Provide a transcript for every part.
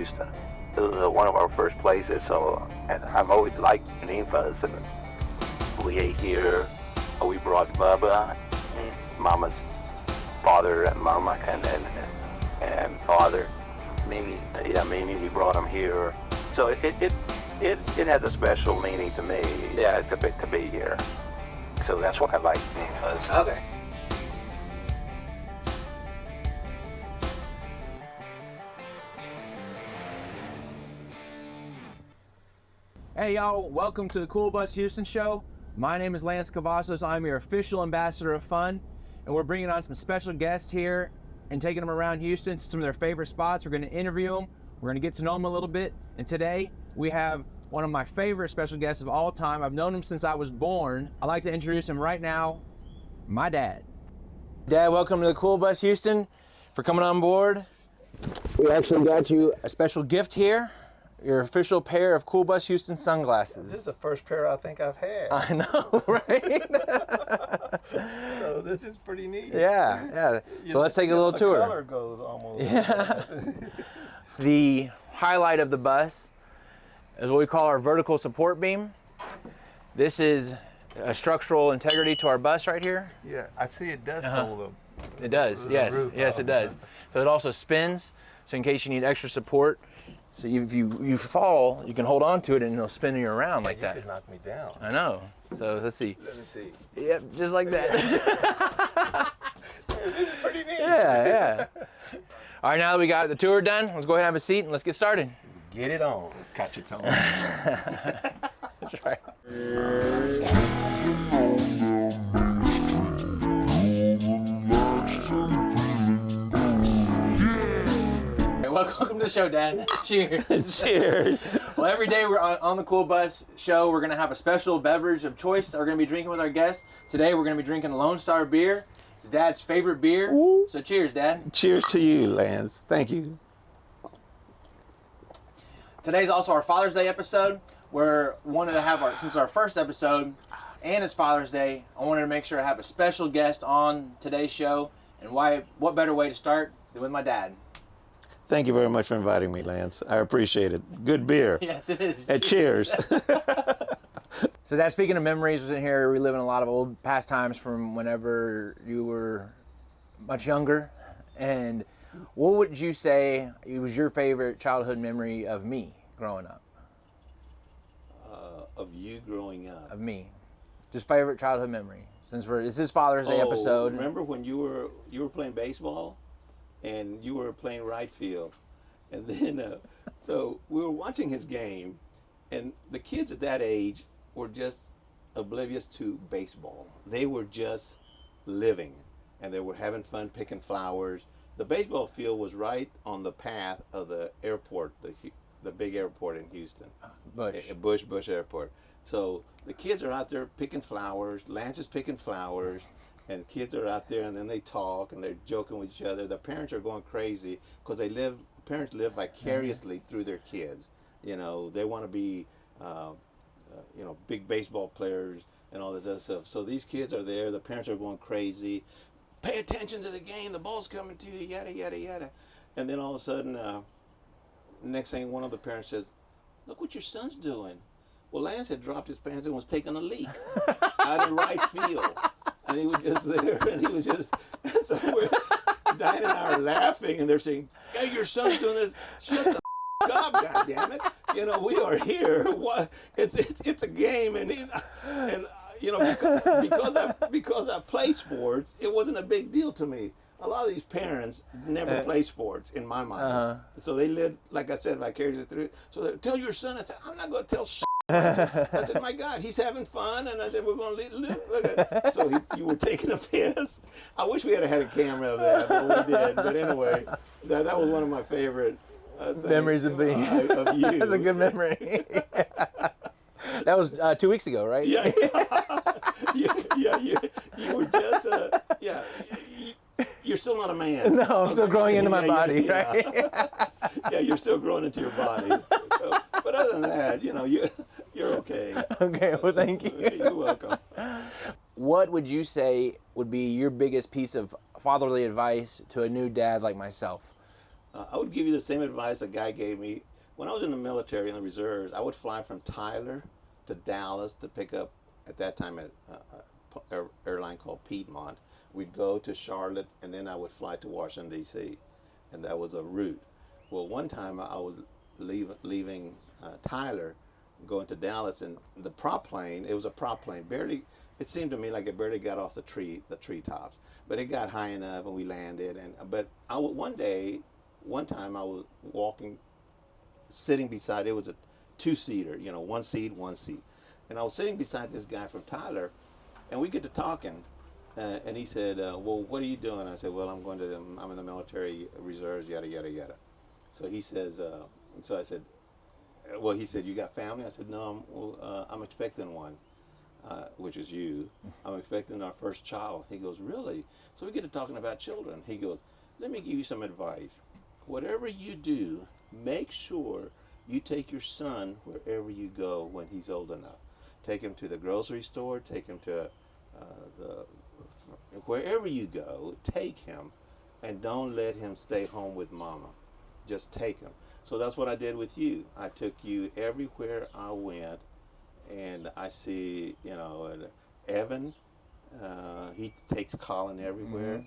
Houston. It was one of our first places, so and I've always liked Ninfa's. And we ate here. We brought Bubba, Mama's father and Mama and father. Mimi, we brought him here. So it has a special meaning to me. Yeah, to be here. So that's why I like Ninfa's. Okay. Hey y'all, welcome to the Cool Bus Houston show. My name is Hector Cavazos. I'm your official ambassador of fun, and we're bringing on some special guests here and taking them around Houston to some of their favorite spots. We're going to interview them. We're going to get to know them a little bit. And today we have one of my favorite special guests of all time. I've known him since I was born. I'd like to introduce him right now, my dad. Dad, welcome to the Cool Bus Houston for coming on board. We actually got you a special gift here. Your official pair of Cool Bus Houston sunglasses. This is the first pair I think I've had. I know, right? So this is pretty neat. Yeah. So let's take a little tour. The color goes almost. Yeah. The highlight of the bus is what we call our vertical support beam. This is a structural integrity to our bus right here. Yeah, I see it does hold It does, yes. Yes, it does. So it also spins, so in case you need extra support. So if you fall, you can hold on to it and it'll spin you around like that. You could knock me down. I know. So let's see. Let me see. Yep, just like that. This is pretty neat. Yeah. All right, now that we got the tour done, let's go ahead and have a seat and let's get started. Get it on. Catch it on. That's right. Welcome to the show, Dad. Cheers. Cheers. Well, every day we're on the Cool Bus show, we're going to have a special beverage of choice that we're going to be drinking with our guests. Today we're going to be drinking Lone Star beer. It's Dad's favorite beer. Ooh. So cheers, Dad. Cheers to you, Lance. Thank you. Today's also our Father's Day episode. We're wanted to have since our first episode and it's Father's Day, I wanted to make sure I have a special guest on today's show. And what better way to start than with my dad. Thank you very much for inviting me, Lance. I appreciate it. Good beer. Yes, it is. And cheers. So, Dad, speaking of memories, we're in here reliving a lot of old pastimes from whenever you were much younger. And what would you say was your favorite childhood memory of me growing up? Of you growing up? Of me. Just favorite childhood memory. Since this is Father's Day episode. Remember when you were playing baseball? And you were playing right field, and then so we were watching his game, and the kids at that age were just oblivious to baseball. They were just living, and they were having fun picking flowers. The baseball field was right on the path of the airport, the big airport in Houston, Bush Airport. So the kids are out there picking flowers. Lance is picking flowers. And kids are out there, and then they talk, and they're joking with each other. The parents are going crazy because parents live vicariously through their kids. You know, they want to be, big baseball players and all this other stuff. So these kids are there. The parents are going crazy. Pay attention to the game. The ball's coming to you. Yada yada yada. And then all of a sudden, next thing, one of the parents says, "Look what your son's doing." Well, Lance had dropped his pants and was taking a leak out in right field. And he was just there, and he was just, and so Diane and I are laughing, and they're saying, "Hey, your son's doing this. Shut the up, goddammit. You know, we are here. What? It's a game, and because I play sports, it wasn't a big deal to me. A lot of these parents never play sports, in my mind. So they live, like I said, vicariously through. So they tell your son. I said, I'm not going to tell I said, my God, he's having fun. And I said, we're going to live. So you were taking a piss. I wish we had a camera of that, but we did. But anyway, that was one of my favorite memories of being of you. That's a good memory. That was 2 weeks ago, right? Yeah. You were just, you're still not a man. No, I'm still growing into my body, right? Yeah, you're still growing into your body. So, but other than that, you're okay. Okay, well, thank you. You're welcome. What would you say would be your biggest piece of fatherly advice to a new dad like myself? I would give you the same advice a guy gave me when I was in the military in the reserves. I would fly from Tyler to Dallas to pick up at that time a airline called Piedmont. We'd go to Charlotte, and then I would fly to Washington D.C., and that was a route. Well, one time I was leaving Tyler, going to Dallas, and the prop plane. It was a prop plane. Barely. It seemed to me like it barely got off the treetops, but it got high enough, and we landed. But one time I was walking, sitting beside. It was a two-seater, one seat, and I was sitting beside this guy from Tyler, and we get to talking. And he said, well, what are you doing? I said, well, I'm in the military reserves, yada, yada, yada. So he says, so I said, well, he said, you got family? I said, no, I'm expecting one, which is you. I'm expecting our first child. He goes, really? So we get to talking about children. He goes, let me give you some advice. Whatever you do, make sure you take your son wherever you go when he's old enough. Take him to the grocery store, take him to wherever you go, take him, and don't let him stay home with mama. Just take him. So that's what I did with you. I took you everywhere I went, and I see, Evan, he takes Colin everywhere.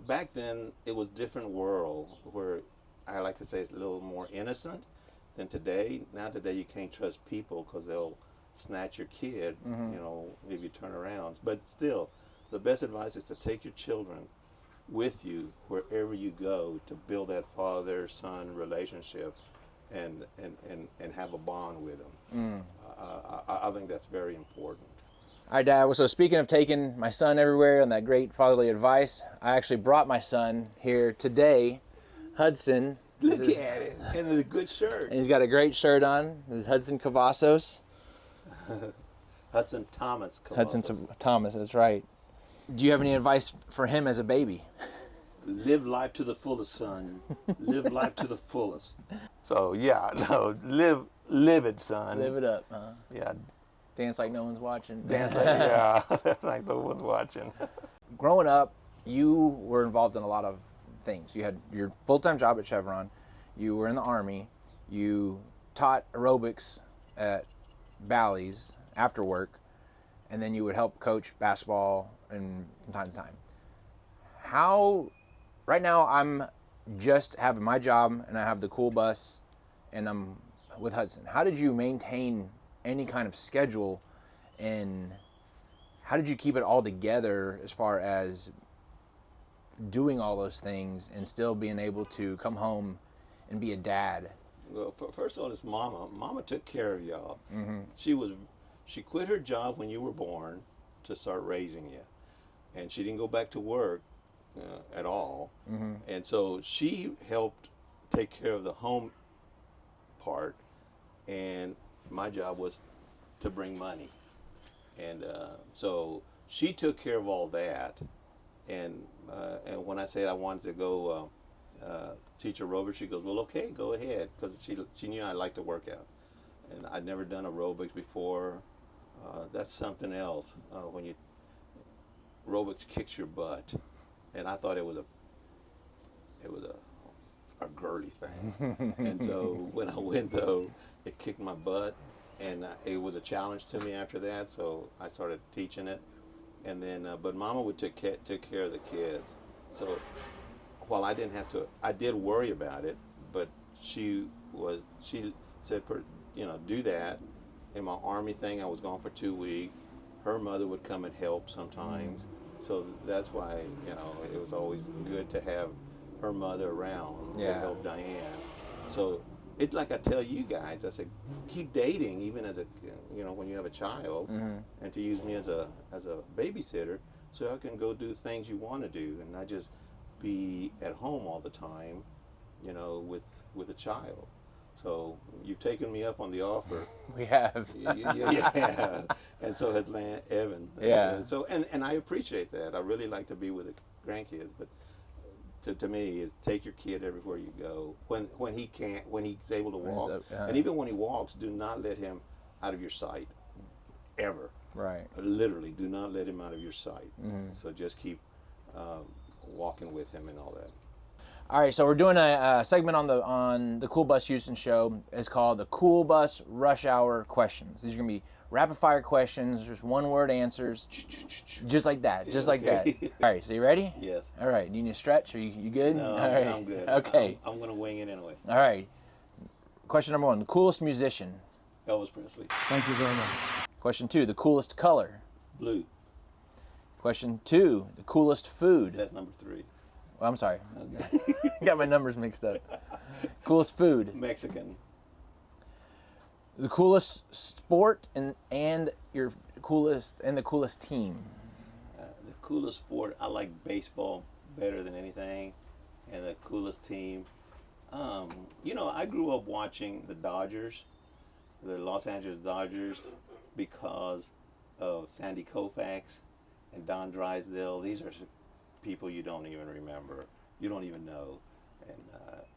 Back then, it was different world where I like to say it's a little more innocent than today. Now today you can't trust people because they'll snatch your kid, if you turn around. But still, the best advice is to take your children with you wherever you go to build that father-son relationship and have a bond with them. I think that's very important. All right, Dad. So speaking of taking my son everywhere and that great fatherly advice, I actually brought my son here today, Hudson. Look at it. And it's a good shirt. And he's got a great shirt on. This is Hudson Cavazos. Hudson Thomas Cavazos. Hudson Thomas, that's right. Do you have any advice for him as a baby? Live life to the fullest, son. Live life to the fullest. So yeah, no, live it, son. Live it up, huh? Yeah, Dance like no one's watching. dance like, yeah, like no one's watching. Growing up, you were involved in a lot of things. You had your full-time job at Chevron. You were in the Army. You taught aerobics at Bally's after work, and then you would help coach basketball from time to time. Right now I'm just having my job and I have the cool bus and I'm with Hudson. How did you maintain any kind of schedule, and how did you keep it all together as far as doing all those things and still being able to come home and be a dad? Well, first of all, it's mama. Mama took care of y'all. Mm-hmm. She quit her job when you were born to start raising you, and she didn't go back to work at all. Mm-hmm. And so she helped take care of the home part, and my job was to bring money. And so she took care of all that. And when I said I wanted to go teach aerobics, she goes, well, okay, go ahead, because she knew I liked to work out. And I'd never done aerobics before. That's something else. When aerobics kicks your butt, and I thought it was a girly thing. And so when I went, though, it kicked my butt, and it was a challenge to me after that. So I started teaching it, and then but Mama would take care of the kids. So while I didn't have to, I did worry about it, but she said, do that. In my Army thing, I was gone for 2 weeks. Her mother would come and help sometimes. So that's why, it was always good to have her mother around to help Diane. So it's like I tell you guys, I said, keep dating even as when you have a child, and to use me as a babysitter, so I can go do things you want to do and not just be at home all the time, with a child. So you've taken me up on the offer. We have. Yeah. And so has Evan. Yeah. So and I appreciate that. I really like to be with the grandkids, but to me is take your kid everywhere you go. When he's able to walk, and even when he walks, do not let him out of your sight, ever. Right. Literally, do not let him out of your sight. Mm-hmm. So just keep walking with him and all that. All right, so we're doing a segment on the Cool Bus Houston show. It's called the Cool Bus Rush Hour Questions. These are gonna be rapid fire questions, just one word answers, just like that, just like that. All right, so you ready? Yes. All right, do you need a stretch? Are you good? No, All right. I'm good. Okay. I'm gonna wing it anyway. All right. Question number 1: the coolest musician. Elvis Presley. Thank you very much. Question 2: the coolest color. Blue. Question 2: the coolest food. That's number 3. Oh, I'm sorry. Okay. Got my numbers mixed up. Coolest food. Mexican. The coolest sport and your coolest and the coolest team. The coolest sport, I like baseball better than anything, and the coolest team. I grew up watching the Dodgers, the Los Angeles Dodgers, because of Sandy Koufax and Don Drysdale. These are people you don't even remember, you don't even know,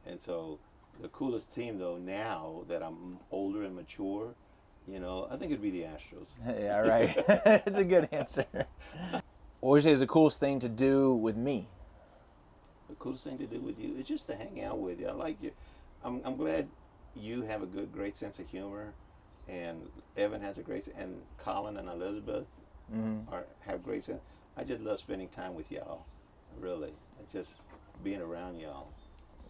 and so the coolest team though, now that I'm older and mature, I think it'd be the Astros. Yeah, right. It's a good answer. What would you say is the coolest thing to do with me? The coolest thing to do with you is just to hang out with you. I like you. I'm glad you have a great sense of humor, and Evan has a great, and Colin and Elizabeth have great sense. I just love spending time with y'all, really, and just being around y'all.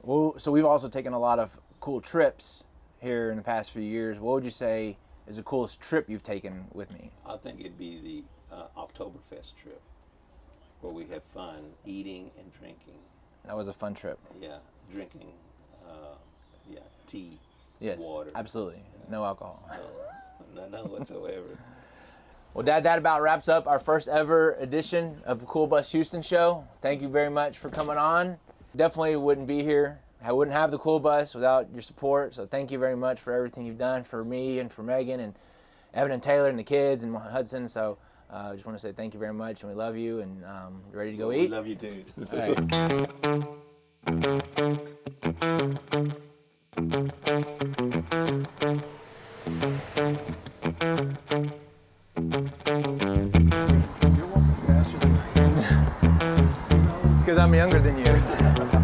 Well, so we've also taken a lot of cool trips here in the past few years. What would you say is the coolest trip you've taken with me? I think it'd be the Oktoberfest trip, where we had fun eating and drinking. That was a fun trip. Yeah, drinking, tea, Yes, water. absolutely. No alcohol. None whatsoever. Well, Dad, that about wraps up our first ever edition of the Cool Bus Houston show. Thank you very much for coming on. Definitely wouldn't be here. I wouldn't have the Cool Bus without your support. So thank you very much for everything you've done for me and for Megan and Evan and Taylor and the kids and Hudson. So I just want to say thank you very much, and we love you, and you ready to go eat? We love you too. All right. You're walking faster than I am. It's because I'm younger than you.